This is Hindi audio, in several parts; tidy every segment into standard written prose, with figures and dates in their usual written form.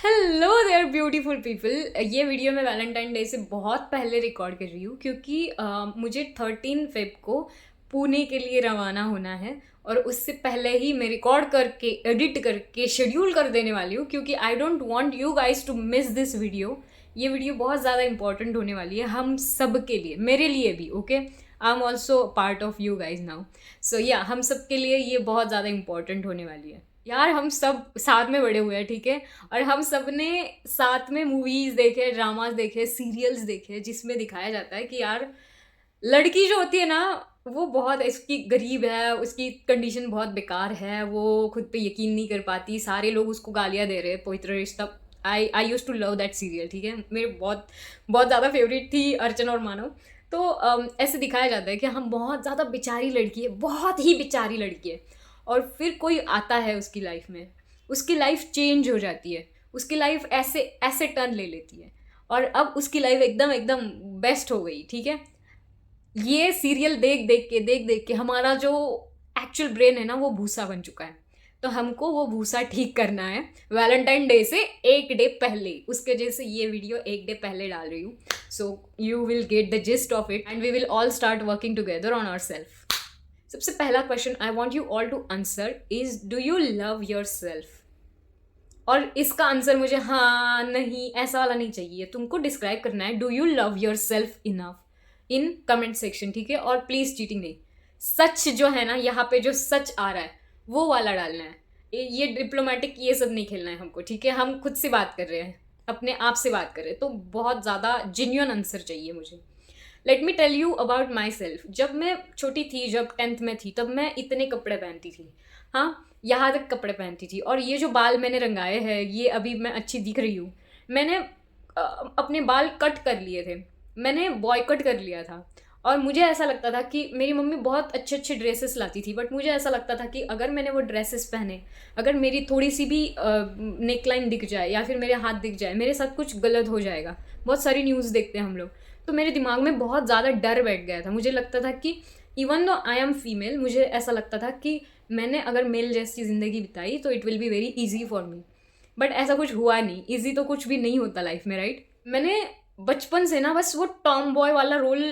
Hello there beautiful people. ये वीडियो मैं वैलेंटाइन डे से बहुत पहले रिकॉर्ड कर रही हूँ क्योंकि मुझे 13 फेब को पुणे के लिए रवाना होना है और उससे पहले ही मैं रिकॉर्ड करके एडिट करके शेड्यूल कर देने वाली हूँ क्योंकि I don't want you guys to miss this video. ये वीडियो बहुत ज़्यादा इंपॉर्टेंट होने वाली है हम सब के लिए, मेरे लिए भी। Okay, I am also part of you guys now. So या हम सब के लिए ये बहुत ज़्यादा इंपॉर्टेंट होने वाली है। यार हम सब साथ में बड़े हुए हैं, ठीक है, और हम सब ने साथ में मूवीज देखे, ड्रामास देखे, सीरियल्स देखे जिसमें दिखाया जाता है कि यार लड़की जो होती है ना वो बहुत इसकी गरीब है, उसकी कंडीशन बहुत बेकार है, वो खुद पे यकीन नहीं कर पाती, सारे लोग उसको गालियां दे रहे हैं। Pavitra Rishta, I used to love that serial, ठीक है, मेरे बहुत बहुत ज़्यादा फेवरेट थी अर्चना और मानव। तो ऐसे दिखाया जाता है कि हम बहुत ज़्यादा बेचारी लड़की है, बहुत ही बेचारी लड़की है, और फिर कोई आता है उसकी लाइफ में, उसकी लाइफ चेंज हो जाती है, उसकी लाइफ ऐसे ऐसे टर्न ले लेती है और अब उसकी लाइफ एकदम एकदम बेस्ट हो गई, ठीक है। ये सीरियल देख देख के हमारा जो एक्चुअल ब्रेन है ना वो भूसा बन चुका है। तो हमको वो भूसा ठीक करना है वैलेंटाइन डे से एक डे पहले। उसके वजह से ये वीडियो एक डे पहले डाल रही हूँ। So you will get the gist of it and we will all start working together on our self. सबसे पहला question I want you all to answer is, do you love yourself? और इसका आंसर मुझे हाँ नहीं ऐसा वाला नहीं चाहिए, तुमको डिस्क्राइब करना है do you love your self enough in comment section, ठीक है। और प्लीज चीटिंग नहीं, सच जो है ना यहाँ पे जो सच आ रहा है वो वाला डालना है। ये डिप्लोमेटिक ये सब नहीं खेलना है हमको, ठीक है। हम खुद से बात कर रहे हैं, अपने आप से बात कर रहे हैं, तो बहुत ज़्यादा जेन्युइन आंसर चाहिए मुझे। Let me tell you about myself. जब मैं छोटी थी, जब 10th में थी, तब मैं इतने कपड़े पहनती थी, हाँ, यहाँ तक कपड़े पहनती थी। और ये जो बाल मैंने रंगाए हैं, ये अभी मैं अच्छी दिख रही हूँ। मैंने अपने बाल कट कर लिए थे, मैंने बॉय कट कर लिया था। और मुझे ऐसा लगता था कि मेरी मम्मी बहुत अच्छे अच्छे ड्रेसेस लाती थी, बट मुझे ऐसा लगता था कि अगर मैंने वो ड्रेसेस पहने, अगर मेरी थोड़ी सी भी नेकलाइन दिख जाए या फिर मेरे हाथ दिख जाए, मेरे साथ कुछ गलत हो जाएगा। बहुत सारी न्यूज़ देखते हैं हम लोग। तो मेरे दिमाग में बहुत ज़्यादा डर बैठ गया था। मुझे लगता था कि even though I am female, मुझे ऐसा लगता था कि मैंने अगर मेल जैसी ज़िंदगी बिताई तो it will be very easy for me. But ऐसा कुछ हुआ नहीं। ईजी तो कुछ भी नहीं होता लाइफ में, राइट। मैंने बचपन से ना बस वो टॉम बॉय वाला रोल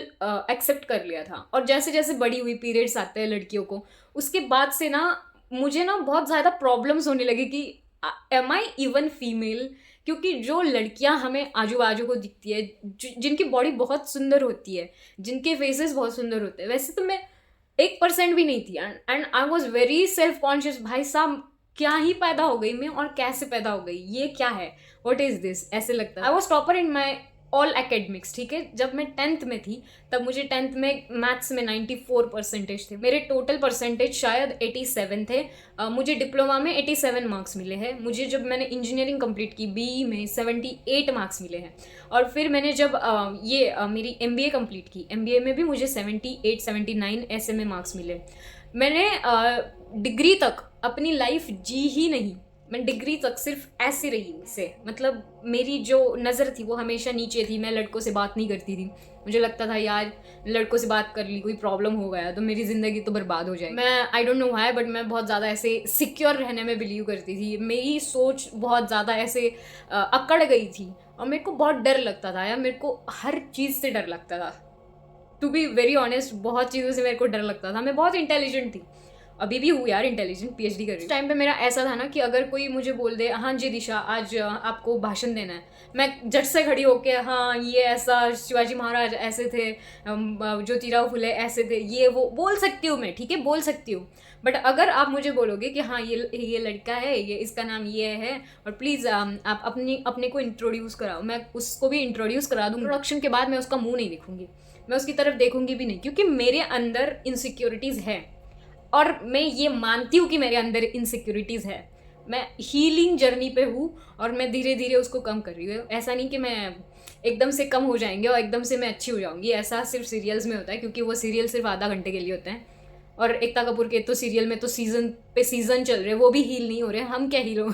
एक्सेप्ट कर लिया था। और जैसे जैसे बड़ी हुई, पीरियड्स आते हैं लड़कियों को, उसके बाद से ना मुझे ना बहुत ज़्यादा प्रॉब्लम्स होने लगे कि एम आई इवन फीमेल। क्योंकि जो लड़कियां हमें आजू बाजू को दिखती है, जिनकी बॉडी बहुत सुंदर होती है, जिनके फेसेस बहुत सुंदर होते हैं, वैसे तो मैं 1% भी नहीं थी। And I was very self conscious. भाई साहब क्या ही पैदा हो गई मैं, और कैसे पैदा हो गई, ये क्या है, वट इज दिस, ऐसे लगता है। I was topper in my all academics, ठीक है। जब मैं 10th में थी तब मुझे 10th में मैथ्स में 94% थे। मेरे टोटल परसेंटेज शायद 87 थे। मुझे डिप्लोमा में 87 मार्क्स मिले हैं। मुझे जब मैंने इंजीनियरिंग कंप्लीट की बीई में 78 मार्क्स मिले हैं। और फिर मैंने जब मेरी एमबीए कंप्लीट की, एमबीए में भी मुझे 78 79 ऐसे में मार्क्स मिले। मैंने डिग्री तक अपनी लाइफ जी ही नहीं, मैं डिग्री तक सिर्फ ऐसे रही से। मतलब मेरी जो नज़र थी वो हमेशा नीचे थी। मैं लड़कों से बात नहीं करती थी। मुझे लगता था यार लड़कों से बात कर ली, कोई प्रॉब्लम हो गया तो मेरी ज़िंदगी तो बर्बाद हो जाएगी। मैं I don't know why, but मैं बहुत ज़्यादा ऐसे सिक्योर रहने में बिलीव करती थी। मेरी सोच बहुत ज़्यादा ऐसे अकड़ गई थी और मेरे को बहुत डर लगता था यार। मेरे को हर चीज़ से डर लगता था, टू बी वेरी ऑनेस्ट। बहुत चीज़ों से मेरे को डर लगता था। मैं बहुत इंटेलिजेंट थी, अभी भी हूँ यार इंटेलिजेंट, पीएचडी कर रही हूँ। टाइम पे मेरा ऐसा था ना कि अगर कोई मुझे बोल दे हाँ जी दिशा आज आपको भाषण देना है, मैं झट से खड़ी होके हाँ ये ऐसा शिवाजी महाराज ऐसे थे, ज्योतिराव फुले ऐसे थे, ये वो बोल सकती हूँ मैं, ठीक है, बोल सकती हूँ। बट अगर आप मुझे बोलोगे कि हाँ ये लड़का है, ये इसका नाम ये है और प्लीज़ आप अपने को इंट्रोड्यूस कराओ, मैं उसको भी इंट्रोड्यूस करा दूँ। इंट्रोडक्शन के बाद मैं उसका मुंह नहीं देखूंगी, मैं उसकी तरफ देखूंगी भी नहीं, क्योंकि मेरे अंदर इनसिक्योरिटीज़ है। और मैं ये मानती हूँ कि मेरे अंदर इनसिक्योरिटीज़ है। मैं हीलिंग जर्नी पे हूँ और मैं धीरे धीरे उसको कम कर रही हूँ। ऐसा नहीं कि मैं एकदम से कम हो जाएंगे और एकदम से मैं अच्छी हो जाऊँगी, ऐसा सिर्फ सीरियल्स में होता है, क्योंकि वो सीरियल सिर्फ आधा घंटे के लिए होते हैं। और एकता कपूर के तो सीरियल में तो सीजन पे सीजन चल रहे, वो भी हील नहीं हो रहे, हम क्या हील हो।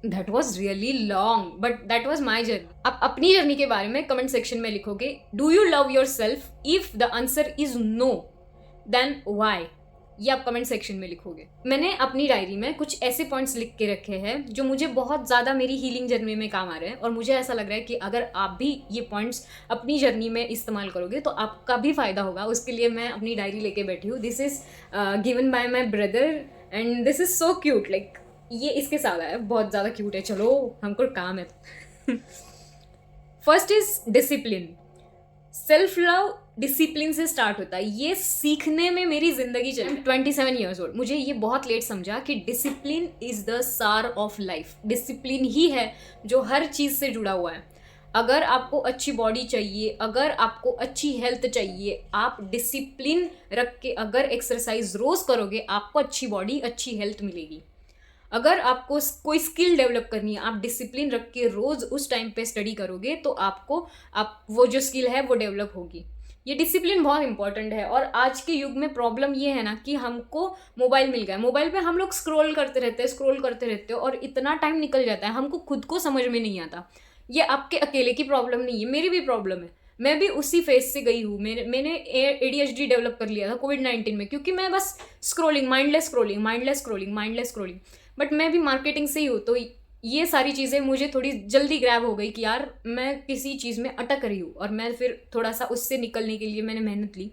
That was really long but that was my journey. आप अपनी जर्नी के बारे में कमेंट सेक्शन में लिखोगे do you love yourself. If the answer is no then why, ये आप कमेंट सेक्शन में लिखोगे। मैंने अपनी डायरी में कुछ ऐसे पॉइंट्स लिख के रखे हैं जो मुझे बहुत ज़्यादा मेरी हीलिंग जर्नी में काम आ रहे हैं, और मुझे ऐसा लग रहा है कि अगर आप भी ये पॉइंट्स अपनी जर्नी में इस्तेमाल करोगे तो आपका भी फ़ायदा होगा। उसके लिए मैं अपनी डायरी लेके बैठी हूँ। This is given by my brother and this is so cute. Like ये इसके साथ आया, बहुत ज़्यादा क्यूट है। चलो हमको काम है। First is discipline. Self love discipline से स्टार्ट होता है। ये सीखने में मेरी जिंदगी चली। 27 ईयर्स ओल्ड, मुझे ये बहुत लेट समझा कि डिसिप्लिन इज द सार ऑफ लाइफ। डिसिप्लिन ही है जो हर चीज़ से जुड़ा हुआ है। अगर आपको अच्छी बॉडी चाहिए, अगर आपको अच्छी हेल्थ चाहिए, आप डिसिप्लिन रख के अगर एक्सरसाइज रोज करोगे, आपको अच्छी बॉडी अच्छी हेल्थ मिलेगी। अगर आपको कोई स्किल डेवलप करनी है, आप डिसिप्लिन रख के रोज उस टाइम पे स्टडी करोगे तो आपको वो जो स्किल है वो डेवलप होगी। ये डिसिप्लिन बहुत इंपॉर्टेंट है। और आज के युग में प्रॉब्लम ये है ना कि हमको मोबाइल मिल गया, मोबाइल पे हम लोग स्क्रॉल करते रहते हैं और इतना टाइम निकल जाता है, हमको खुद को समझ में नहीं आता। ये आपके अकेले की प्रॉब्लम नहीं है, मेरी भी प्रॉब्लम है। मैं भी उसी फेज से गई हूँ। मैंने ADHD डेवलप कर लिया था कोविड-19 में, क्योंकि मैं बस माइंडलेस स्क्रोलिंग। बट मैं भी मार्केटिंग से ही हूँ, तो ये सारी चीज़ें मुझे थोड़ी जल्दी ग्रैब हो गई कि यार मैं किसी चीज़ में अटक रही हूँ, और मैं फिर थोड़ा सा उससे निकलने के लिए मैंने मेहनत ली।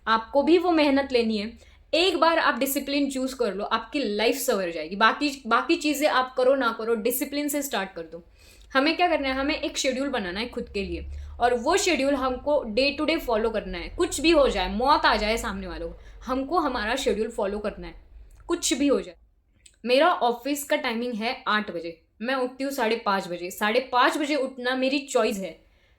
आपको भी वो मेहनत लेनी है। एक बार आप डिसिप्लिन चूज कर लो, आपकी लाइफ संवर जाएगी। बाकी चीज़ें आप करो ना करो, डिसिप्लिन से स्टार्ट कर दो। हमें क्या करना है, हमें एक शेड्यूल बनाना है खुद के लिए, और वो शेड्यूल हमको डे टू डे फॉलो करना है। कुछ भी हो जाए, मौत आ जाए सामने वालों को, हमको हमारा शेड्यूल फॉलो करना है, कुछ भी हो जाए। मेरा ऑफिस का टाइमिंग है 8 बजे, मैं उठती हूँ 5:30 बजे। 5:30 बजे उठना मेरी चॉइस है,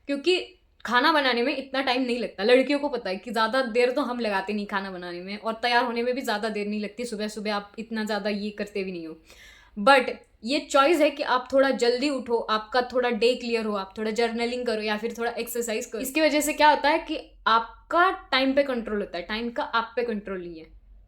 क्योंकि खाना बनाने में इतना टाइम नहीं लगता। लड़कियों को पता है कि ज़्यादा देर तो हम लगाते नहीं खाना बनाने में, और तैयार होने में भी ज़्यादा देर नहीं लगती। सुबह सुबह आप इतना ज़्यादा ये करते भी नहीं हो। बट ये चॉइस है कि आप थोड़ा जल्दी उठो, आपका थोड़ा डे क्लियर हो, आप थोड़ा जर्नलिंग करो या फिर थोड़ा एक्सरसाइज करो। इसकी वजह से क्या होता है कि आपका टाइम पे कंट्रोल होता है, टाइम का आप पे कंट्रोल नहीं है,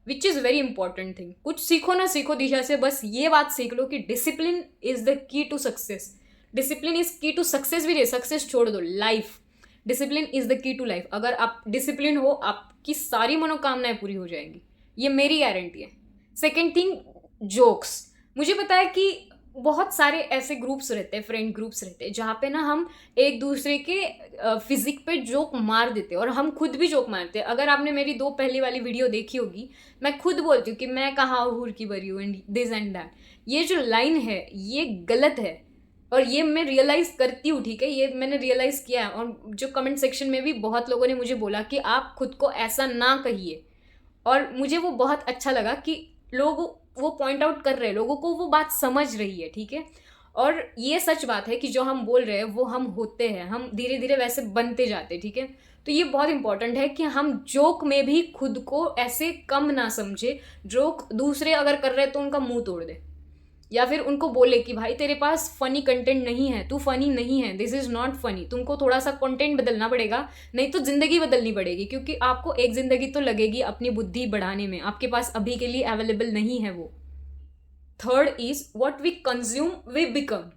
which is very important thing. कुछ सीखो ना सीखो दिशा से, बस ये बात सीख लो कि discipline is the key to success. Discipline is key to success भी नहीं, सक्सेस छोड़ दो, life. Discipline is the key to life. अगर आप डिसिप्लिन हो, आपकी सारी मनोकामनाएं पूरी हो जाएंगी, ये मेरी गारंटी है। Second thing, jokes. मुझे पता है कि बहुत सारे ऐसे ग्रुप्स रहते हैं, फ्रेंड ग्रुप्स रहते हैं, जहाँ पे ना हम एक दूसरे के फिजिक पे जोक मार देते हैं, और हम खुद भी जोक मारते हैं। अगर आपने मेरी 2 पहली वाली वीडियो देखी होगी, मैं खुद बोलती हूँ कि मैं कहाँ हूर की बरी हूँ एंड दिस एंड दैट। ये जो लाइन है ये गलत है, और ये मैं रियलाइज़ करती हूँ, ठीक है, ये मैंने रियलाइज़ किया है। और जो कमेंट सेक्शन में भी बहुत लोगों ने मुझे बोला कि आप खुद को ऐसा ना कहिए, और मुझे वो बहुत अच्छा लगा कि लोग वो पॉइंट आउट कर रहे हैं, लोगों को वो बात समझ रही है, ठीक है। और ये सच बात है कि जो हम बोल रहे हैं वो हम होते हैं, हम धीरे धीरे वैसे बनते जाते हैं, ठीक है। तो ये बहुत इंपॉर्टेंट है कि हम जोक में भी खुद को ऐसे कम ना समझे। जोक दूसरे अगर कर रहे हैं तो उनका मुंह तोड़ दे, या फिर उनको बोले कि भाई तेरे पास फनी कंटेंट नहीं है, तू फनी नहीं है, दिस इज़ नॉट फनी, तुमको थोड़ा सा कंटेंट बदलना पड़ेगा, नहीं तो ज़िंदगी बदलनी पड़ेगी। क्योंकि आपको एक ज़िंदगी तो लगेगी अपनी बुद्धि बढ़ाने में, आपके पास अभी के लिए अवेलेबल नहीं है वो। Third is what we consume we become,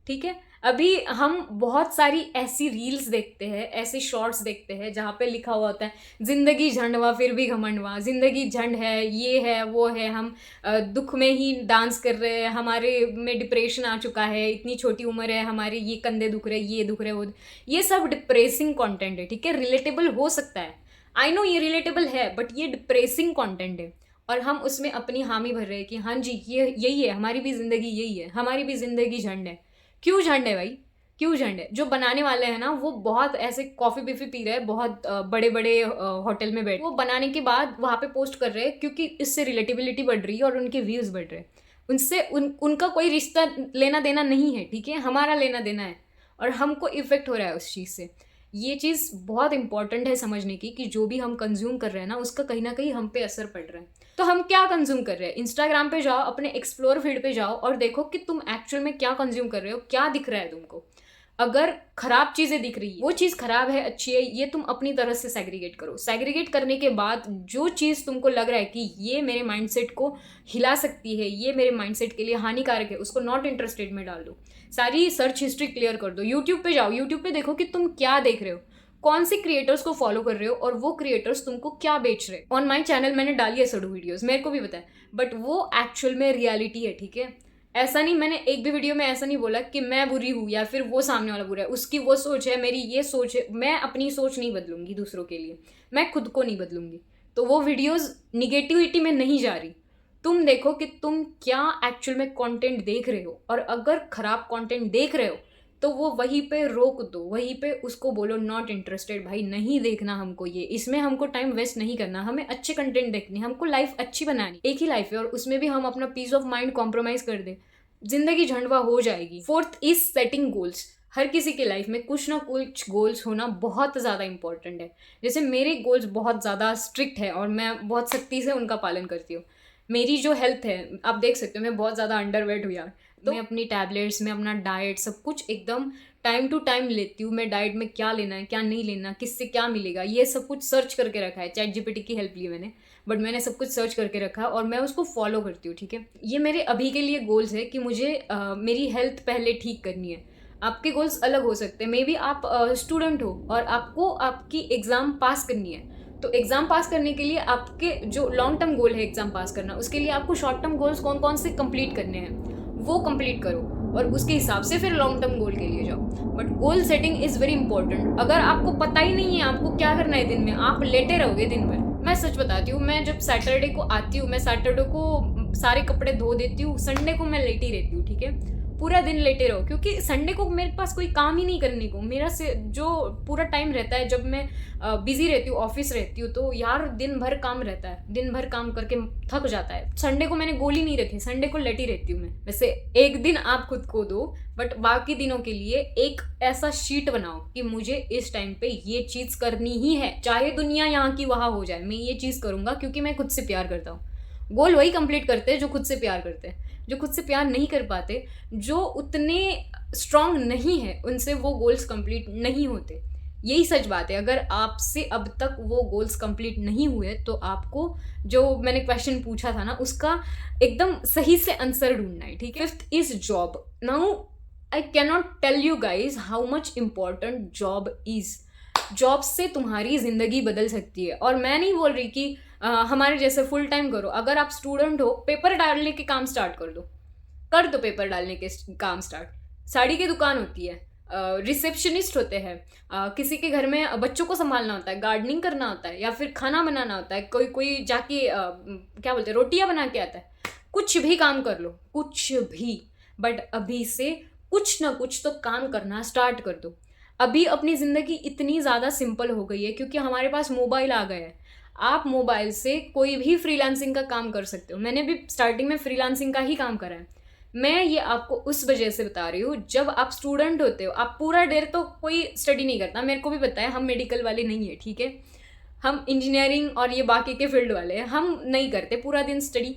ठीक है। अभी हम बहुत सारी ऐसी रील्स देखते हैं, ऐसे शॉर्ट्स देखते हैं जहाँ पे लिखा हुआ होता है जिंदगी झंडवा फिर भी घमंडवा, जिंदगी झंड है, ये है वो है, हम दुख में ही डांस कर रहे हैं, हमारे में डिप्रेशन आ चुका है, इतनी छोटी उम्र है हमारी, ये कंधे दुख रहे, ये दुख रहे, वो। ये सब डिप्रेसिंग कंटेंट है, ठीक है। रिलेटेबल हो सकता है, आई नो ये रिलेटेबल है, बट ये डिप्रेसिंग कंटेंट है, और हम उसमें अपनी हामी भर रहे हैं कि हाँ जी ये यही है, हमारी भी ज़िंदगी यही है, हमारी भी ज़िंदगी झंड है। क्यों झंड है भाई, क्यों झंड है? जो बनाने वाले हैं ना वो बहुत ऐसे कॉफ़ी बिफ़ी पी रहे हैं, बहुत बड़े बड़े होटल में बैठ, वो बनाने के बाद वहाँ पे पोस्ट कर रहे हैं, क्योंकि इससे रिलेटिबिलिटी बढ़ रही है और उनके व्यूज़ बढ़ रहे हैं। उनसे उनका कोई रिश्ता लेना देना नहीं है, ठीक है, हमारा लेना देना है, और हमको इफ़ेक्ट हो रहा है उस चीज़ से। ये चीज़ बहुत इंपॉर्टेंट है समझने की कि जो भी हम कंज्यूम कर रहे हैं ना उसका कहीं ना कहीं हम पे असर पड़ रहा है। तो हम क्या कंज्यूम कर रहे हैं? इंस्टाग्राम पे जाओ, अपने एक्सप्लोर फीड पे जाओ और देखो कि तुम एक्चुअल में क्या कंज्यूम कर रहे हो, क्या दिख रहा है तुमको। अगर खराब चीज़ें दिख रही है, वो चीज़ खराब है अच्छी है, ये तुम अपनी तरह से सेग्रीगेट करो। सेग्रीगेट करने के बाद जो चीज़ तुमको लग रहा है कि ये मेरे माइंडसेट को हिला सकती है, ये मेरे माइंडसेट के लिए हानिकारक है, उसको नॉट इंटरेस्टेड में डाल दो। सारी सर्च हिस्ट्री क्लियर कर दो। यूट्यूब पे जाओ, यूट्यूब पे देखो कि तुम क्या देख रहे हो। कौन से क्रिएटर्स को फॉलो कर रहे हो और वो क्रिएटर्स तुमको क्या बेच रहे हैं। ऑन माई चैनल मैंने डाली है सडू वीडियोस, मेरे को भी पता है, बट वो एक्चुअल में रियलिटी है, ठीक है। ऐसा नहीं, मैंने एक भी वीडियो में ऐसा नहीं बोला कि मैं बुरी हूँ या फिर वो सामने वाला बुरा है। उसकी वो सोच है, मेरी ये सोच है। मैं अपनी सोच नहीं बदलूंगी दूसरों के लिए, मैं खुद को नहीं बदलूंगी। तो वो वीडियोस निगेटिविटी में नहीं जा रही। तुम देखो कि तुम क्या एक्चुअल में कंटेंट देख रहे हो, और अगर खराब कंटेंट देख रहे हो तो वो वहीं पे रोक दो, वहीं पे उसको बोलो नॉट इंटरेस्टेड भाई, नहीं देखना हमको, ये इसमें हमको टाइम वेस्ट नहीं करना, हमें अच्छे कंटेंट देखनी, हमको लाइफ अच्छी बनानी, एक ही लाइफ है और उसमें भी हम अपना पीस ऑफ माइंड कॉम्प्रोमाइज कर दे, जिंदगी झंडवा हो जाएगी। Fourth is setting goals. हर किसी के लाइफ में कुछ ना कुछ गोल्स होना बहुत ज़्यादा इंपॉर्टेंट है। जैसे मेरे गोल्स बहुत ज़्यादा स्ट्रिक्ट है और मैं बहुत सख्ती से उनका पालन करती हूँ। मेरी जो हेल्थ है, आप देख सकते हो मैं बहुत ज़्यादा अंडरवेट हूँ यार, तो मैं अपनी टैबलेट्स में अपना डाइट सब कुछ एकदम टाइम टू टाइम लेती हूँ। मैं डाइट में क्या लेना है क्या नहीं लेना, किससे क्या मिलेगा, ये सब कुछ सर्च करके रखा है। चैट जीपीटी की हेल्प ली मैंने, बट मैंने सब कुछ सर्च करके रखा है और मैं उसको फॉलो करती हूँ, ठीक है। ये मेरे अभी के लिए गोल्स है कि मुझे मेरी हेल्थ पहले ठीक करनी है। आपके गोल्स अलग हो सकते हैं, मे बी आप स्टूडेंट हो और आपको आपकी एग्ज़ाम पास करनी है, तो एग्ज़ाम पास करने के लिए आपके जो लॉन्ग टर्म गोल है एग्ज़ाम पास करना, उसके लिए आपको शॉर्ट टर्म गोल्स कौन कौन से कंप्लीट करने हैं वो कंप्लीट करो और उसके हिसाब से फिर लॉन्ग टर्म गोल के लिए जाओ। But goal setting is very important. अगर आपको पता ही नहीं है आपको क्या करना है दिन में, आप लेटे रहोगे दिन भर। मैं सच बताती हूँ, मैं जब सैटरडे को आती हूँ, मैं सैटरडे को सारे कपड़े धो देती हूँ, संडे को मैं लेटी रहती हूँ, ठीक है। पूरा दिन लेटे रहो, क्योंकि संडे को मेरे पास कोई काम ही नहीं करने को। मेरा से जो पूरा टाइम रहता है जब मैं बिजी रहती हूँ, ऑफिस रहती हूँ, तो यार दिन भर काम रहता है, दिन भर काम करके थक जाता है। संडे को मैंने गोल ही नहीं रखी, संडे को लेटी रहती हूँ मैं। वैसे एक दिन आप खुद को दो, बट बाकी दिनों के लिए एक ऐसा शीट बनाओ कि मुझे इस टाइम पे ये चीज़ करनी ही है, चाहे दुनिया यहाँ की वहाँ हो जाए, मैं ये चीज़ करूँगा क्योंकि मैं खुद से प्यार करता हूँ। गोल वही कंप्लीट करते हैं जो खुद से प्यार करते हैं। जो खुद से प्यार नहीं कर पाते, जो उतने स्ट्रांग नहीं है, उनसे वो गोल्स कंप्लीट नहीं होते। यही सच बात है। अगर आपसे अब तक वो गोल्स कंप्लीट नहीं हुए तो आपको जो मैंने क्वेश्चन पूछा था ना, उसका एकदम सही से आंसर ढूंढना है, ठीक है। Fifth is job. Now I can not tell you guys how much important job is. Job से तुम्हारी ज़िंदगी बदल सकती है। और मैं नहीं बोल रही कि हमारे जैसे फुल टाइम करो। अगर आप स्टूडेंट हो, पेपर डालने के काम स्टार्ट कर दो पेपर डालने के काम स्टार्ट। साड़ी की दुकान होती है, रिसेप्शनिस्ट होते हैं, किसी के घर में बच्चों को संभालना होता है, गार्डनिंग करना होता है, या फिर खाना बनाना होता है, कोई कोई जाके क्या बोलते हैं रोटियां बना के आता है। कुछ भी काम कर लो, कुछ भी, बट अभी से कुछ ना कुछ तो काम करना स्टार्ट कर दो। अभी अपनी ज़िंदगी इतनी ज़्यादा सिंपल हो गई है क्योंकि हमारे पास मोबाइल आ गया है। आप मोबाइल से कोई भी फ्रीलांसिंग का काम कर सकते हो। मैंने भी स्टार्टिंग में फ्रीलांसिंग का ही काम करा है। मैं ये आपको उस वजह से बता रही हूँ, जब आप स्टूडेंट होते हो, आप पूरा देर तो कोई स्टडी नहीं करता, मेरे को भी पता है, हम मेडिकल वाले नहीं है, ठीक है। हम इंजीनियरिंग और ये बाकी के फील्ड वाले हैं, हम नहीं करते पूरा दिन स्टडी।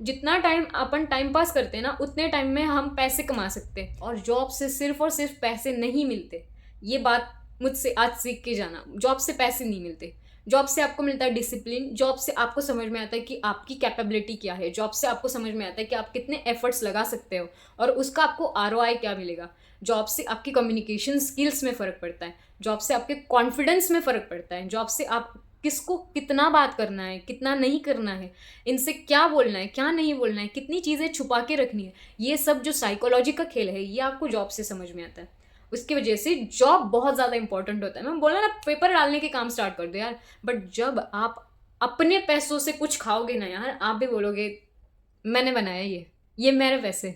जितना टाइम अपन टाइम पास करते हैं ना, उतने टाइम में हम पैसे कमा सकते हैं। और जॉब से सिर्फ और सिर्फ पैसे नहीं मिलते, ये बात मुझसे आज सीख के जाना। जॉब से पैसे नहीं मिलते, जॉब से आपको मिलता है डिसिप्लिन। जॉब से आपको समझ में आता है कि आपकी कैपेबिलिटी क्या है। जॉब से आपको समझ में आता है कि आप कितने एफर्ट्स लगा सकते हो और उसका आपको आरओआई क्या मिलेगा। जॉब से आपकी कम्युनिकेशन स्किल्स में फ़र्क पड़ता है। जॉब से आपके कॉन्फिडेंस में फ़र्क पड़ता है। जॉब से आप किसको कितना बात करना है, कितना नहीं करना है, इनसे क्या बोलना है, क्या नहीं बोलना है, कितनी चीज़ें छुपा के रखनी है, ये सब जो साइकोलॉजी का खेल है, ये आपको जॉब से समझ में आता है। उसकी वजह से जॉब बहुत ज़्यादा इंपॉर्टेंट होता है। मैं बोला ना, पेपर डालने के काम स्टार्ट कर दो यार। बट जब आप अपने पैसों से कुछ खाओगे ना यार, आप भी बोलोगे मैंने बनाया ये मेरे पैसे।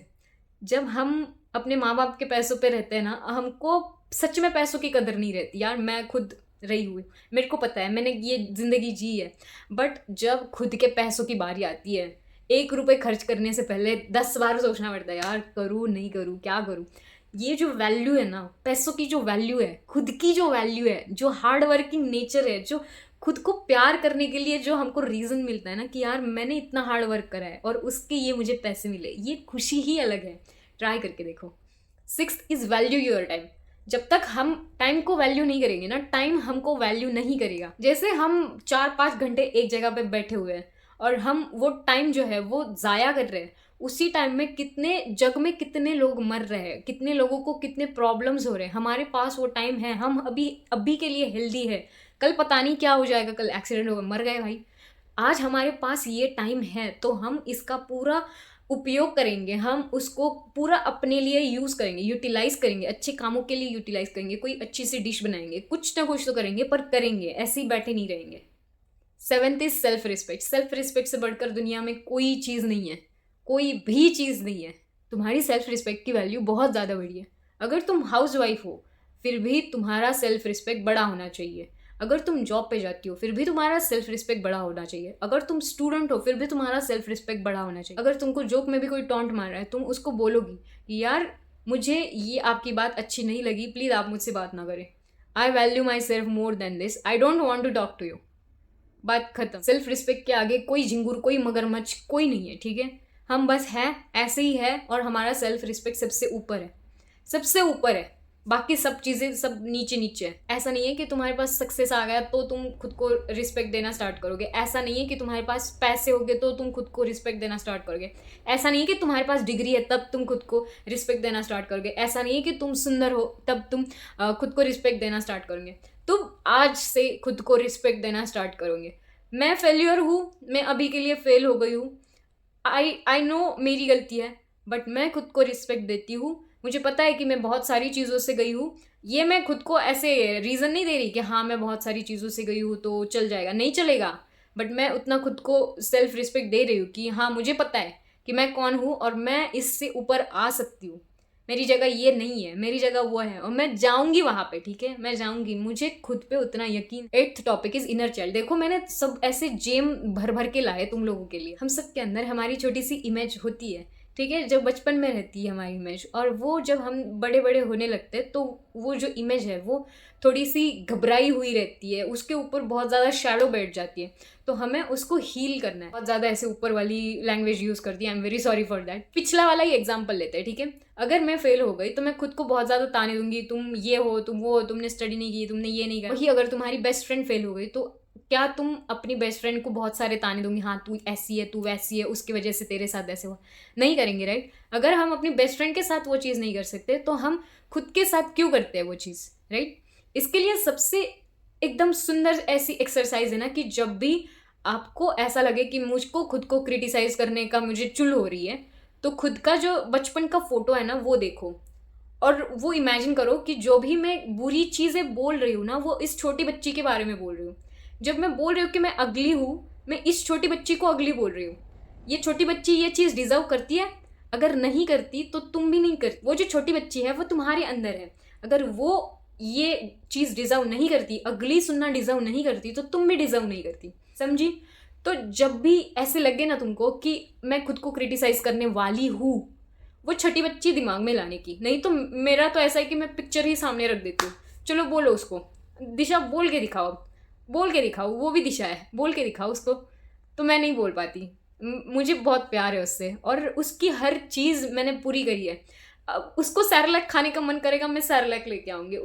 जब हम अपने माँ बाप के पैसों पे रहते हैं ना, हमको सच में पैसों की कदर नहीं रहती यार। मैं खुद रही हुई, मेरे को पता है, मैंने ये ज़िंदगी जी है। बट जब खुद के पैसों की बारी आती है, 1 रुपये खर्च करने से पहले 10 बार सोचना पड़ता है यार, करूँ नहीं करूँ, क्या करूँ। ये जो वैल्यू है ना, पैसों की जो वैल्यू है, खुद की जो वैल्यू है, जो हार्ड वर्किंग नेचर है, जो खुद को प्यार करने के लिए जो हमको रीज़न मिलता है ना कि यार मैंने इतना हार्ड वर्क करा है और उसके ये मुझे पैसे मिले, ये खुशी ही अलग है। ट्राई करके देखो। 6th is value your time. जब तक हम टाइम को वैल्यू नहीं करेंगे ना, टाइम हमको वैल्यू नहीं करेगा। जैसे हम 4-5 घंटे एक जगह पे बैठे हुए हैं और हम वो टाइम जो है वो ज़ाया कर रहे हैं, उसी टाइम में कितने जग में कितने लोग मर रहे हैं, कितने लोगों को कितने प्रॉब्लम्स हो रहे हैं। हमारे पास वो टाइम है, हम अभी अभी के लिए हेल्दी है, कल पता नहीं क्या हो जाएगा, कल एक्सीडेंट होगा, मर गए भाई। आज हमारे पास ये टाइम है तो हम इसका पूरा उपयोग करेंगे, हम उसको पूरा अपने लिए यूज़ करेंगे, यूटिलाइज करेंगे, अच्छे कामों के लिए यूटिलाइज करेंगे, कोई अच्छी सी डिश बनाएंगे, कुछ ना कुछ तो करेंगे, पर करेंगे, ऐसे ही बैठे नहीं रहेंगे। 7th is self respect. Self respect से बढ़कर दुनिया में कोई चीज़ नहीं है, कोई भी चीज़ नहीं है। तुम्हारी सेल्फ रिस्पेक्ट की वैल्यू बहुत ज़्यादा बड़ी है। अगर तुम हाउस वाइफ हो फिर भी तुम्हारा सेल्फ रिस्पेक्ट बड़ा होना चाहिए। अगर तुम जॉब पे जाती हो फिर भी तुम्हारा सेल्फ रिस्पेक्ट बड़ा होना चाहिए। अगर तुम स्टूडेंट हो फिर भी तुम्हारा सेल्फ रिस्पेक्ट बड़ा होना चाहिए। अगर तुमको जोक में भी कोई टॉन्ट मार रहा है, तुम उसको बोलोगी कि यार मुझे ये आपकी बात अच्छी नहीं लगी, प्लीज़ आप मुझसे बात ना करें, I value myself more than this, I don't want to talk to you. बात खत्म। सेल्फ रिस्पेक्ट के आगे कोई झिंगुर, कोई मगरमच्छ कोई नहीं है, ठीक है। हम बस हैं, ऐसे ही है, और हमारा सेल्फ रिस्पेक्ट सबसे ऊपर है, सबसे ऊपर है। बाकी सब चीज़ें सब नीचे नीचे है। ऐसा नहीं है कि तुम्हारे पास सक्सेस आ गया तो तुम खुद को रिस्पेक्ट देना स्टार्ट करोगे। ऐसा नहीं है कि तुम्हारे पास पैसे हो गए तो तुम खुद को रिस्पेक्ट देना स्टार्ट करोगे। ऐसा नहीं है कि तुम्हारे पास डिग्री है तब तुम खुद को रिस्पेक्ट देना स्टार्ट करोगे। ऐसा नहीं है कि तुम सुंदर हो तब तुम खुद को रिस्पेक्ट देना स्टार्ट करोगे। तुम आज से खुद को रिस्पेक्ट देना स्टार्ट करोगे। मैं फेल्यूर हूँ, मैं अभी के लिए फेल हो गई हूँ, आई नो मेरी गलती है, बट मैं खुद को रिस्पेक्ट देती हूँ। मुझे पता है कि मैं बहुत सारी चीज़ों से गई हूँ। ये मैं खुद को ऐसे रीज़न नहीं दे रही कि हाँ मैं बहुत सारी चीज़ों से गई हूँ तो चल जाएगा, नहीं चलेगा। बट मैं उतना खुद को सेल्फ रिस्पेक्ट दे रही हूँ कि हाँ मुझे पता है कि मैं कौन हूँ और मैं इससे ऊपर आ सकती हूँ। मेरी जगह ये नहीं है, मेरी जगह वो है, और मैं जाऊंगी वहां पे, ठीक है, मैं जाऊंगी। मुझे खुद पे उतना यकीन। 8th topic is inner child. देखो मैंने सब ऐसे जेम भर भर के लाए तुम लोगों के लिए। हम सब के अंदर हमारी छोटी सी इमेज होती है, ठीक है, जब बचपन में रहती है हमारी इमेज, और वो जब हम बड़े बड़े होने लगते हैं तो वो जो इमेज है वो थोड़ी सी घबराई हुई रहती है, उसके ऊपर बहुत ज़्यादा शैडो बैठ जाती है। तो हमें उसको हील करना है। बहुत ज़्यादा ऐसे ऊपर वाली लैंग्वेज यूज़ कर दी, I am very sorry for that. पिछला वाला ही एग्जाम्पल लेते हैं, ठीक है। अगर मैं फेल हो गई तो मैं खुद को बहुत ज़्यादा ताने दूंगी, तुम ये हो, तुम वो हो, तुमने स्टडी नहीं की, तुमने ये नहीं करा। वही अगर तुम्हारी बेस्ट फ्रेंड फेल हो गई तो क्या तुम अपनी बेस्ट फ्रेंड को बहुत सारे ताने दूंगी, हाँ तू ऐसी है, तू वैसी है, उसकी वजह से तेरे साथ ऐसे हुआ? नहीं करेंगे, राइट। अगर हम अपनी बेस्ट फ्रेंड के साथ वो चीज़ नहीं कर सकते तो हम खुद के साथ क्यों करते हैं वो चीज़, राइट। इसके लिए सबसे एकदम सुंदर ऐसी एक्सरसाइज है ना कि जब भी आपको ऐसा लगे कि मुझको खुद को क्रिटिसाइज करने का मुझे चुल हो रही है, तो खुद का जो बचपन का फोटो है ना वो देखो, और वो इमेजिन करो कि जो भी मैं बुरी चीज़ें बोल रही हूँ ना वो इस छोटी बच्ची के बारे में बोल रही हूँ। जब मैं बोल रही हूँ कि मैं अगली हूँ, मैं इस छोटी बच्ची को अगली बोल रही हूँ। ये छोटी बच्ची ये चीज़ डिजर्व करती है? अगर नहीं करती तो तुम भी नहीं करती। वो जो छोटी बच्ची है वो तुम्हारे अंदर है। अगर वो ये चीज़ डिजर्व नहीं करती, अगली सुनना डिजर्व नहीं करती, तो तुम भी डिजर्व नहीं करती, समझी। तो जब भी ऐसे लगे ना तुमको कि मैं खुद को क्रिटिसाइज करने वाली हूँ, वो छोटी बच्ची दिमाग में लाने की। नहीं तो मेरा तो ऐसा है कि मैं पिक्चर ही सामने रख देती हूँ, चलो बोलो उसको, दिशा बोल के दिखाओ, बोल के दिखाओ, वो भी दिशा है, बोल के दिखाओ उसको। तो मैं नहीं बोल पाती। मुझे बहुत प्यार है उससे और उसकी हर चीज़ मैंने पूरी करी है। अब उसको सैरलैक खाने का मन करेगा, मैं सैरलैक लेके आऊँगी।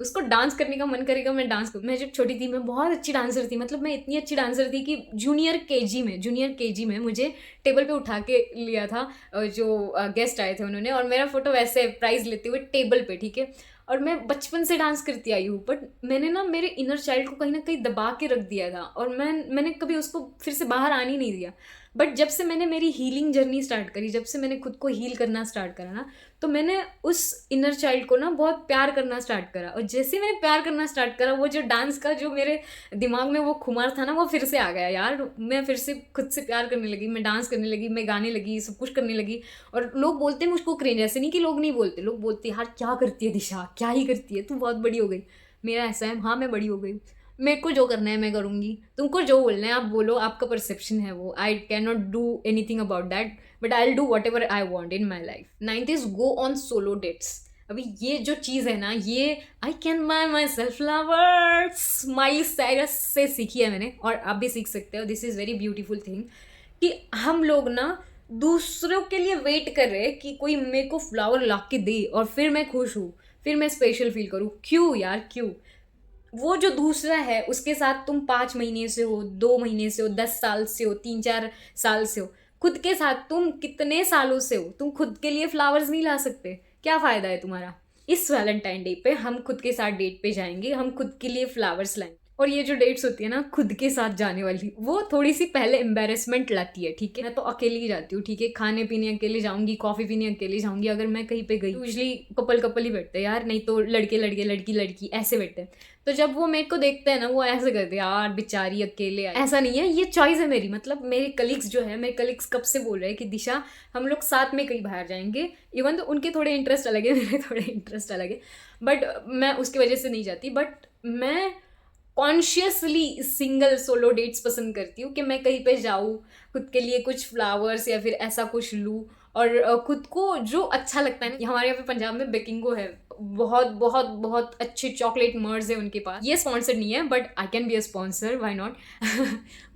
उसको डांस करने का मन करेगा, मैं डांस करूँ। मैं जब छोटी थी मैं बहुत अच्छी डांसर थी, मतलब मैं इतनी अच्छी डांसर थी कि जूनियर केजी में मुझे टेबल पे उठा के लिया था। जो गेस्ट आए थे उन्होंने, और मेरा फोटो वैसे प्राइज़ लेते हुए टेबल पे, ठीक है। और मैं बचपन से डांस करती आई हूँ, बट मैंने ना मेरे इनर चाइल्ड को कहीं ना कहीं दबा के रख दिया था, और मैंने कभी उसको फिर से बाहर आने नहीं दिया। बट जब से मैंने मेरी हीलिंग जर्नी स्टार्ट करी, जब से मैंने खुद को हील करना स्टार्ट करा ना, तो मैंने उस इनर चाइल्ड को ना बहुत प्यार करना स्टार्ट करा। और जैसे मैंने प्यार करना स्टार्ट करा, वो जो डांस का जो मेरे दिमाग में वो खुमार था ना, वो फिर से आ गया यार। मैं फिर से खुद से प्यार करने लगी, मैं डांस करने लगी, मैं गाने लगी, सब कुछ करने लगी। और लोग बोलते हैं मुझको क्रिंज, ऐसे नहीं कि लोग नहीं बोलते, लोग बोलते हैं यार क्या करती है दिशा, क्या ही करती है तू, बहुत बड़ी हो गई। मेरा ऐसा है, हाँ मैं बड़ी हो गई, मेरे को जो करना है मैं करूँगी, तुमको जो बोलना है आप बोलो, आपका परसेप्शन है वो, I can not do anything about that, but I will do whatever I want in my life. 9th is go on solo dates. अभी ये जो चीज़ है ना, ये I can buy myself flowers Miley Cyrus से सीखी है मैंने, और आप भी सीख सकते हो। This is very beautiful thing कि हम लोग ना दूसरों के लिए वेट कर रहे हैं कि कोई मेरे को फ्लावर ला के दे और फिर मैं खुश हूँ, फिर मैं स्पेशल फील करूँ। क्यों यार, क्यों? वो जो दूसरा है उसके साथ तुम 5 महीने से हो, 2 महीने से हो, 10 साल से हो, 3-4 साल से हो, खुद के साथ तुम कितने सालों से हो, तुम खुद के लिए फ्लावर्स नहीं ला सकते? क्या फ़ायदा है तुम्हारा? इस वैलेंटाइन डे पे हम खुद के साथ डेट पे जाएंगे, हम खुद के लिए फ्लावर्स लाएंगे। और ये जो डेट्स होती है ना खुद के साथ जाने वाली, वो थोड़ी सी पहले एम्बेरसमेंट लाती है, ठीक है? मैं तो अकेली ही जाती हूँ, ठीक है? खाने पीने अकेले जाऊंगी, कॉफ़ी पीने अकेले जाऊंगी। अगर मैं कहीं पे गई, यूजली कपल कपल ही बैठते हैं यार, नहीं तो लड़के लड़के लड़की लड़की ऐसे बैठते हैं। तो जब वो मेरे को देखते हैं ना, वो ऐसे करते हैं, यार बेचारी अकेले आई। ऐसा नहीं है, ये चॉइस है मेरी। मतलब मेरे कलीग्स जो है, मेरे कलीग्स कब से बोल रहे हैं कि दिशा हम लोग साथ में कहीं बाहर जाएंगे। इवन तो उनके थोड़े इंटरेस्ट अलग है, मेरे थोड़े इंटरेस्ट अलग है, बट मैं उसकी वजह से नहीं जाती। बट मैं कॉन्शियसली सिंगल सोलो डेट्स पसंद करती हूँ कि मैं कहीं पे जाऊँ, खुद के लिए कुछ फ्लावर्स या फिर ऐसा कुछ लूँ, और खुद को जो अच्छा लगता है ना। हमारे यहाँ पे पंजाब में बेकिंगो है, बहुत बहुत बहुत अच्छे चॉकलेट मर्स है उनके पास। ये स्पॉन्सर नहीं है, but I can be a sponsor, why not.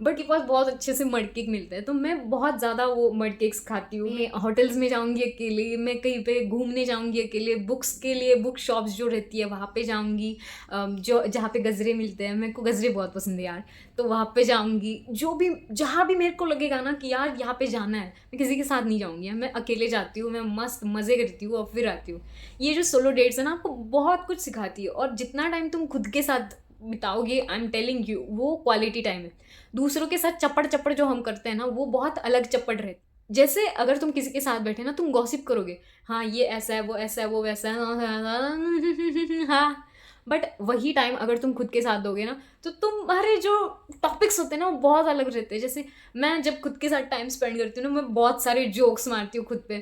But के पास बहुत अच्छे से मड केक मिलते हैं, तो मैं बहुत ज़्यादा वो मड केक्स खाती हूँ। मैं होटल्स में जाऊँगी अकेले, मैं कहीं पे घूमने जाऊँगी अकेले, बुक्स के लिए बुक शॉप्स जो रहती है वहाँ पे जाऊँगी, जो जहाँ पे गजरे मिलते हैं, मेरे को गजरे बहुत पसंद है यार, तो वहाँ पे जाऊँगी। जो भी जहाँ भी मेरे को लगेगा ना कि यार यहाँ पे जाना है, मैं किसी के साथ नहीं जाऊँगी, मैं अकेले जाती हूँ, मैं मस्त मज़े करती हूँ और फिर आती हूँ। ये जो सोलो डेट्स है ना, आपको बहुत कुछ सिखाती है, और जितना टाइम तुम खुद के साथ बिताओगे, आई एम टेलिंग यू, वो क्वालिटी टाइम है। दूसरों के साथ चप्पड़ चप्पड़ जो हम करते हैं ना, वो बहुत अलग चप्पड़ रहते। जैसे अगर तुम किसी के साथ बैठे ना, तुम गॉसिप करोगे, हाँ ये ऐसा है, वो ऐसा है, वो वैसा है, हाँ। बट वही टाइम अगर तुम खुद के साथ दोगे ना, तो तुम्हारे जो टॉपिक्स होते हैं ना, वो बहुत अलग रहते हैं। जैसे मैं जब खुद के साथ टाइम स्पेंड करती हूँ ना, मैं बहुत सारे जोक्स मारती हूँ खुद पे।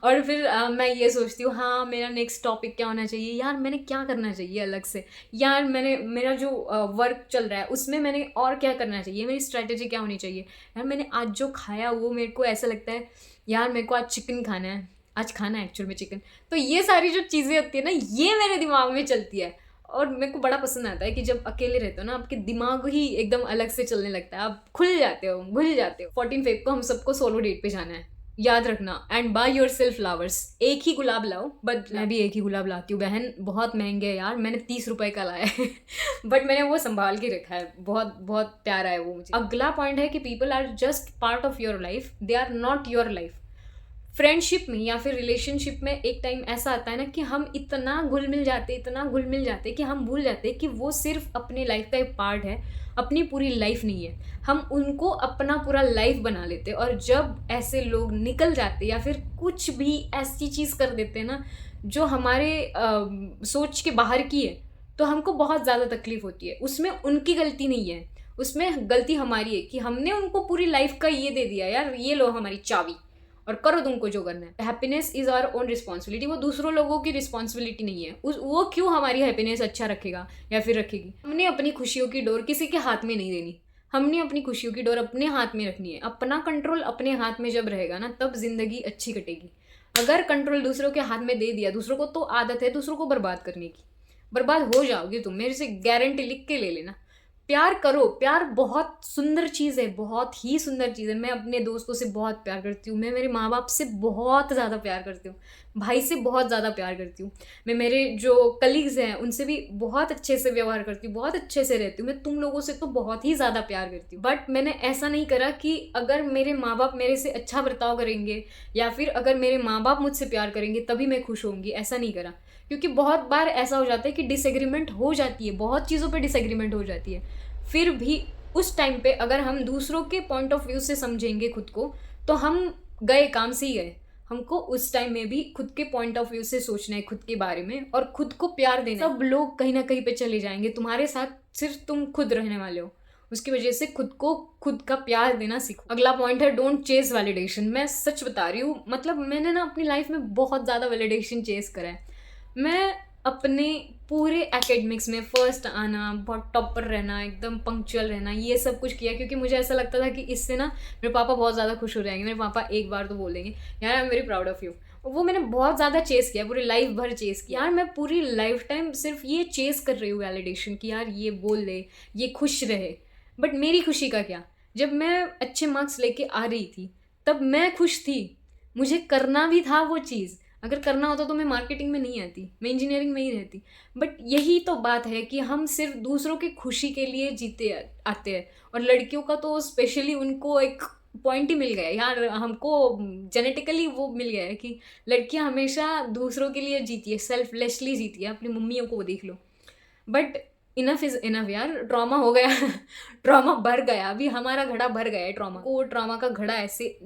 और फिर मैं ये सोचती हूँ, हाँ मेरा नेक्स्ट टॉपिक क्या होना चाहिए यार, मैंने क्या करना चाहिए अलग से, यार मैंने मेरा जो वर्क चल रहा है उसमें मैंने और क्या करना चाहिए, मेरी स्ट्रैटेजी क्या होनी चाहिए। यार मैंने आज जो खाया वो मेरे को ऐसा लगता है, यार मेरे को आज चिकन खाना है, आज खाना है एक्चुअल में चिकन। तो ये सारी जो चीज़ें होती है ना, ये मेरे दिमाग में चलती है, और मेरे को बड़ा पसंद आता है कि जब अकेले रहते हो ना, आपके दिमाग ही एकदम अलग से चलने लगता है, आप खुल जाते हो, भूल जाते हो। 14 फेब को हम सबको सोलो डेट पे जाना है, याद रखना। And by your self flowers, एक ही गुलाब लाओ। बट मैं भी एक ही गुलाब लाती हूँ बहन, बहुत महंगे है यार, मैंने 30 रुपए का लाया है। बट मैंने वो संभाल के रखा है, बहुत बहुत प्यारा है वो मुझे। अगला पॉइंट है कि people are just part of your life, they are not your life. Friendship में या फिर रिलेशनशिप में एक टाइम ऐसा आता है ना कि हम इतना घुल मिल जाते, इतना घुल मिल जाते कि हम भूल जाते कि वो सिर्फ अपने लाइफ का एक पार्ट है, अपनी पूरी लाइफ नहीं है। हम उनको अपना पूरा लाइफ बना लेते, और जब ऐसे लोग निकल जाते या फिर कुछ भी ऐसी चीज़ कर देते हैं ना जो हमारे सोच के बाहर की है, तो हमको बहुत ज़्यादा तकलीफ होती है। उसमें उनकी गलती नहीं है, उसमें गलती हमारी है कि हमने उनको पूरी लाइफ का ये दे दिया, यार ये लो हमारी चाबी और करो तुमको जो करना है। Happiness is our own responsibility, वो दूसरों लोगों की रिस्पॉन्सिबिलिटी नहीं है। वो क्यों हमारी हैप्पीनेस अच्छा रखेगा या फिर रखेगी। हमने अपनी खुशियों की डोर किसी के हाथ में नहीं देनी, हमने अपनी खुशियों की डोर अपने हाथ में रखनी है। अपना कंट्रोल अपने हाथ में जब रहेगा ना, तब जिंदगी अच्छी कटेगी। अगर कंट्रोल दूसरों के हाथ में दे दिया, दूसरों को तो आदत है दूसरों को बर्बाद करने की, बर्बाद हो जाओगे तुम, मेरे से गारंटी लिख के ले लेना। प्यार करो, प्यार बहुत सुंदर चीज़ है, बहुत ही सुंदर चीज़ है। मैं अपने दोस्तों से बहुत प्यार करती हूँ, मैं मेरे माँ बाप से बहुत ज़्यादा प्यार करती हूँ, भाई से बहुत ज़्यादा प्यार करती हूँ, मैं मेरे जो कलीग्स हैं उनसे भी बहुत अच्छे से व्यवहार करती हूँ, बहुत अच्छे से रहती हूँ। मैं तुम लोगों से तो बहुत ही ज़्यादा प्यार करती हूँ। बट मैंने ऐसा नहीं करा कि अगर मेरे माँ बाप मेरे से अच्छा बर्ताव करेंगे या फिर अगर मेरे माँ बाप मुझसे प्यार करेंगे तभी मैं खुश होंगी, ऐसा नहीं करा। क्योंकि बहुत बार ऐसा हो जाता है कि डिसएग्रीमेंट हो जाती है, बहुत चीज़ों पे डिसएग्रीमेंट हो जाती है। फिर भी उस टाइम पे अगर हम दूसरों के पॉइंट ऑफ व्यू से समझेंगे खुद को, तो हम गए, काम से ही गए। हमको उस टाइम में भी खुद के पॉइंट ऑफ व्यू से सोचना है, खुद के बारे में, और खुद को प्यार देना। सब लोग कहीं ना कहीं पे चले जाएंगे, तुम्हारे साथ सिर्फ तुम खुद रहने वाले हो। उसकी वजह से खुद को खुद का प्यार देना सीखो। अगला पॉइंट है डोंट चेस वैलिडेशन। मैं सच बता रही हूँ, मतलब मैंने ना अपनी लाइफ में बहुत ज़्यादा वैलिडेशन चेस करा है। मैं अपने पूरे एकेडमिक्स में फर्स्ट आना, बहुत टॉपर रहना, एकदम पंक्चुअल रहना, ये सब कुछ किया क्योंकि मुझे ऐसा लगता था कि इससे ना मेरे पापा बहुत ज़्यादा खुश हो जाएंगे। मेरे पापा एक बार तो बोलेंगे यार आई am very proud of you. वो मैंने बहुत ज़्यादा चेस किया, पूरी लाइफ भर चेस किया यार। मैं पूरी लाइफ टाइम सिर्फ ये चेस कर रही हूँ वैलिडेशन की, यार ये बोल ले, ये खुश रहे। बट मेरी खुशी का क्या? जब मैं अच्छे मार्क्स लेके आ रही थी तब मैं खुश थी, मुझे करना भी था वो चीज़। अगर करना होता तो मैं मार्केटिंग में नहीं आती, मैं इंजीनियरिंग में ही रहती। बट यही तो बात है कि हम सिर्फ दूसरों की खुशी के लिए जीते आते हैं, और लड़कियों का तो स्पेशली उनको एक पॉइंट ही मिल गया यार, हमको जेनेटिकली वो मिल गया है कि लड़कियां हमेशा दूसरों के लिए जीती है, सेल्फलेसली जीती है। अपनी मम्मियों को देख लो। बट इनफ इज इनफ यार, ट्रॉमा हो गया ट्रॉमा भर गया, अभी हमारा घड़ा भर गया है ट्रॉमा को। ट्रॉमा का घड़ा ऐसे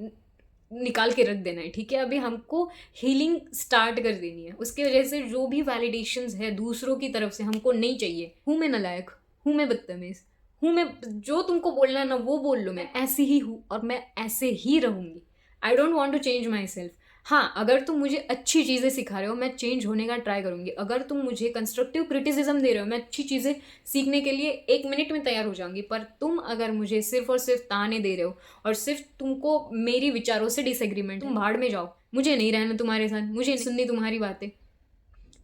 निकाल के रख देना है, ठीक है। अभी हमको हीलिंग स्टार्ट कर देनी है। उसकी वजह से जो भी वैलिडेशंस है दूसरों की तरफ से हमको नहीं चाहिए। हूँ मैं नालायक, हूँ मैं बदतमीज, हूँ मैं, जो तुमको बोलना है ना वो बोल लो, मैं ऐसी ही हूँ और मैं ऐसे ही रहूँगी। I don't want to change myself. हाँ, अगर तुम मुझे अच्छी चीज़ें सिखा रहे हो, मैं चेंज होने का ट्राई करूँगी। अगर तुम मुझे कंस्ट्रक्टिव क्रिटिसिज्म दे रहे हो, मैं अच्छी चीज़ें सीखने के लिए 1 मिनट में तैयार हो जाऊँगी। पर तुम अगर मुझे सिर्फ और सिर्फ ताने दे रहे हो और सिर्फ तुमको मेरी विचारों से डिसएग्रीमेंट, तुम भाड़ में जाओ, मुझे नहीं रहना तुम्हारे साथ, मुझे नहीं सुननी तुम्हारी बातें,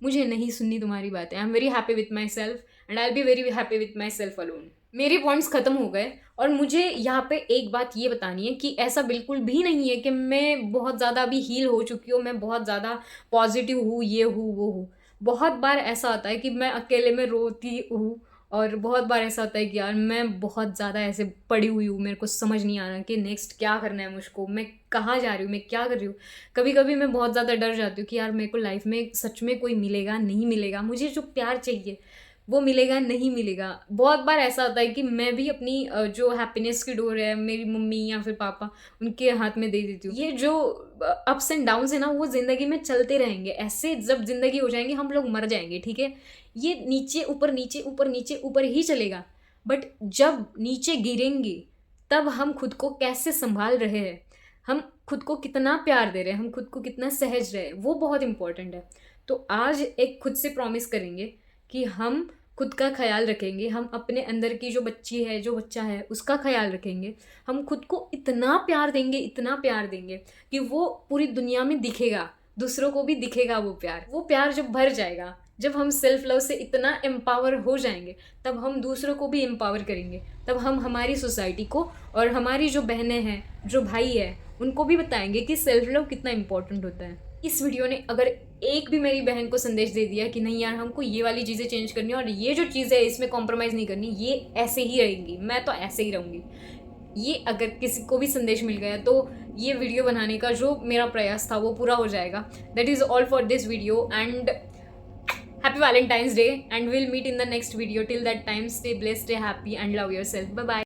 मुझे नहीं सुननी तुम्हारी बातें। आई am very happy with my self and I will be very happy with my self alone. मेरे पॉइंट्स खत्म हो गए और मुझे यहाँ पे एक बात ये बतानी है कि ऐसा बिल्कुल भी नहीं है कि मैं बहुत ज़्यादा अभी हील हो चुकी हूँ, मैं बहुत ज़्यादा पॉजिटिव हूँ, ये हूँ वो हूँ। बहुत बार ऐसा होता है कि मैं अकेले में रोती हूँ और बहुत बार ऐसा होता है कि यार मैं बहुत ज़्यादा ऐसे पड़ी हुई हूँ, मेरे को समझ नहीं आ रहा कि नेक्स्ट क्या करना है मुझको, मैं कहाँ जा रही हूँ, मैं क्या कर रही हूँ। कभी कभी मैं बहुत ज़्यादा डर जाती हूँ कि यार मेरे को लाइफ में सच में कोई मिलेगा नहीं मिलेगा, मुझे जो प्यार चाहिए वो मिलेगा नहीं मिलेगा। बहुत बार ऐसा होता है कि मैं भी अपनी जो हैप्पीनेस की डोर है मेरी मम्मी या फिर पापा उनके हाथ में दे देती हूँ। ये जो अप्स एंड डाउन्स है ना वो ज़िंदगी में चलते रहेंगे। ऐसे जब ज़िंदगी हो जाएंगे हम लोग मर जाएंगे, ठीक है। ये नीचे ऊपर नीचे ऊपर नीचे ऊपर ही चलेगा। बट जब नीचे गिरेंगे तब हम खुद को कैसे संभाल रहे हैं, हम खुद को कितना प्यार दे रहे हैं, हम खुद को कितना सहज रहे हैं, वो बहुत इंपॉर्टेंट है। तो आज एक खुद से प्रॉमिस करेंगे कि हम खुद का ख्याल रखेंगे, हम अपने अंदर की जो बच्ची है जो बच्चा है उसका ख्याल रखेंगे। हम खुद को इतना प्यार देंगे, इतना प्यार देंगे कि वो पूरी दुनिया में दिखेगा, दूसरों को भी दिखेगा वो प्यार। वो प्यार जब भर जाएगा, जब हम सेल्फ लव से इतना एम्पावर हो जाएंगे तब हम दूसरों को भी एम्पावर करेंगे। तब हम हमारी सोसाइटी को और हमारी जो बहनें हैं जो भाई है उनको भी बताएंगे कि सेल्फ लव कितना इंपॉर्टेंट होता है। इस वीडियो ने अगर एक भी मेरी बहन को संदेश दे दिया कि नहीं यार हमको ये वाली चीज़ें चेंज करनी है और ये जो चीज़ है इसमें कॉम्प्रोमाइज़ नहीं करनी, ये ऐसे ही रहेंगी, मैं तो ऐसे ही रहूँगी, ये अगर किसी को भी संदेश मिल गया तो ये वीडियो बनाने का जो मेरा प्रयास था वो पूरा हो जाएगा। That is all for this video and happy Valentine's day and will meet in the next video. Till that time stay blessed, stay happy and love yourself. Bye bye.